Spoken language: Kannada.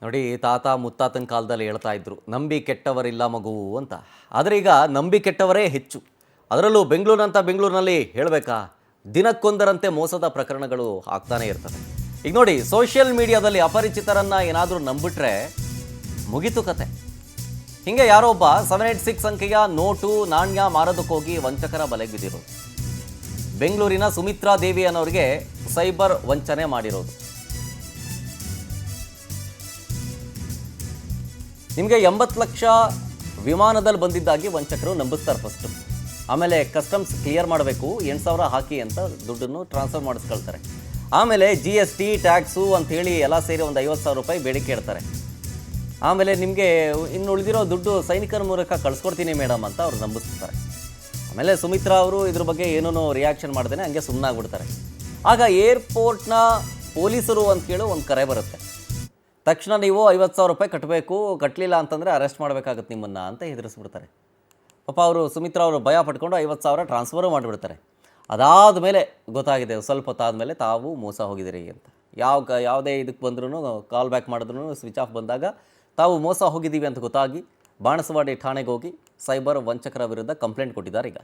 ನೋಡಿ, ತಾತ ಮುತ್ತಾತನ ಕಾಲದಲ್ಲಿ ಹೇಳ್ತಾ ಇದ್ರು, ನಂಬಿ ಕೆಟ್ಟವರಿಲ್ಲ ಮಗು ಅಂತ. ಆದರೆ ಈಗ ನಂಬಿ ಕೆಟ್ಟವರೇ ಹೆಚ್ಚು. ಅದರಲ್ಲೂ ಬೆಂಗಳೂರಿನಲ್ಲಿ ಹೇಳಬೇಕಾ, ದಿನಕ್ಕೊಂದರಂತೆ ಮೋಸದ ಪ್ರಕರಣಗಳು ಆಗ್ತಾನೆ ಇರ್ತವೆ. ಈಗ ನೋಡಿ, ಸೋಷಿಯಲ್ ಮೀಡಿಯಾದಲ್ಲಿ ಅಪರಿಚಿತರನ್ನ ಏನಾದರೂ ನಂಬಿಟ್ರೆ ಮುಗಿತು ಕತೆ. ಹಿಂಗೆ ಯಾರೋ ಒಬ್ಬ 786 ಅಂಕೆಯ ನೋಟು ನಾಣ್ಯ ಮಾರೋದಕ್ಕೋಗಿ ವಂಚಕರ ಬಲೆಗೆ ಬಿದ್ದಿರೋದು. ಬೆಂಗಳೂರಿನ ಸುಮಿತ್ರಾ ದೇವಿ ಅನ್ನೋರಿಗೆ ಸೈಬರ್ ವಂಚನೆ ಮಾಡಿರೋದು. ನಿಮಗೆ 80 ಲಕ್ಷ ವಿಮಾನದಲ್ಲಿ ಬಂದಿದ್ದಾಗಿ ವಂಚಕರು ನಂಬಿಸ್ತಾರೆ ಫಸ್ಟು. ಆಮೇಲೆ ಕಸ್ಟಮ್ಸ್ ಕ್ಲಿಯರ್ ಮಾಡಬೇಕು, 8,000 ಹಾಕಿ ಅಂತ ದುಡ್ಡನ್ನು ಟ್ರಾನ್ಸ್ಫರ್ ಮಾಡಿಸ್ಕೊಳ್ತಾರೆ. ಆಮೇಲೆ GST ಟ್ಯಾಕ್ಸು ಅಂಥೇಳಿ ಎಲ್ಲ ಸೇರಿ ಒಂದು 50,000 ರೂಪಾಯಿ ಬೇಡಿಕೆ ಇಡ್ತಾರೆ. ಆಮೇಲೆ ನಿಮಗೆ ಇನ್ನು ಉಳಿದಿರೋ ದುಡ್ಡು ಸೈನಿಕರ ಮೂಲಕ ಕಳಿಸ್ಕೊಡ್ತೀನಿ ಮೇಡಮ್ ಅಂತ ಅವ್ರು ನಂಬಿಸ್ತಾರೆ. ಆಮೇಲೆ ಸುಮಿತ್ರಾ ಅವರು ಇದ್ರ ಬಗ್ಗೆ ಏನೂ ರಿಯಾಕ್ಷನ್ ಮಾಡ್ದೇನೆ ಹಂಗೆ ಸುಮ್ಮನಾಗ್ಬಿಡ್ತಾರೆ. ಆಗ ಏರ್ಪೋರ್ಟ್ನ ಪೊಲೀಸರು ಅಂತ ಕೇಳಿ ಒಂದು ಕರೆ ಬರುತ್ತೆ. ತಕ್ಷಣ ನೀವು 50,000 ರೂಪಾಯಿ ಕಟ್ಟಬೇಕು, ಕಟ್ಟಲಿಲ್ಲ ಅಂತಂದರೆ ಅರೆಸ್ಟ್ ಮಾಡಬೇಕಾಗುತ್ತೆ ನಿಮ್ಮನ್ನು ಅಂತ ಹೆದರಿಸ್ಬಿಡ್ತಾರೆ. ಪಾಪ ಅವರು ಸುಮಿತ್ರಾ ಅವರು ಭಯ ಪಟ್ಕೊಂಡು 50,000 ಟ್ರಾನ್ಸ್ಫರು ಮಾಡಿಬಿಡ್ತಾರೆ. ಅದಾದ ಮೇಲೆ ಗೊತ್ತಾಗಿದೆ, ಸ್ವಲ್ಪ ಹೊತ್ತಾದಮೇಲೆ ತಾವು ಮೋಸ ಹೋಗಿದ್ದೀರಿ ಅಂತ. ಯಾವುದೇ ಇದಕ್ಕೆ ಬಂದ್ರೂ, ಕಾಲ್ ಬ್ಯಾಕ್ ಮಾಡಿದ್ರು ಸ್ವಿಚ್ ಆಫ್ ಬಂದಾಗ ತಾವು ಮೋಸ ಹೋಗಿದ್ದೀವಿ ಅಂತ ಗೊತ್ತಾಗಿ ಬಾಣಸವಾಡಿ ಠಾಣೆಗೆ ಹೋಗಿ ಸೈಬರ್ ವಂಚಕರ ವಿರುದ್ಧ ಕಂಪ್ಲೇಂಟ್ ಕೊಟ್ಟಿದ್ದಾರೆ ಈಗ.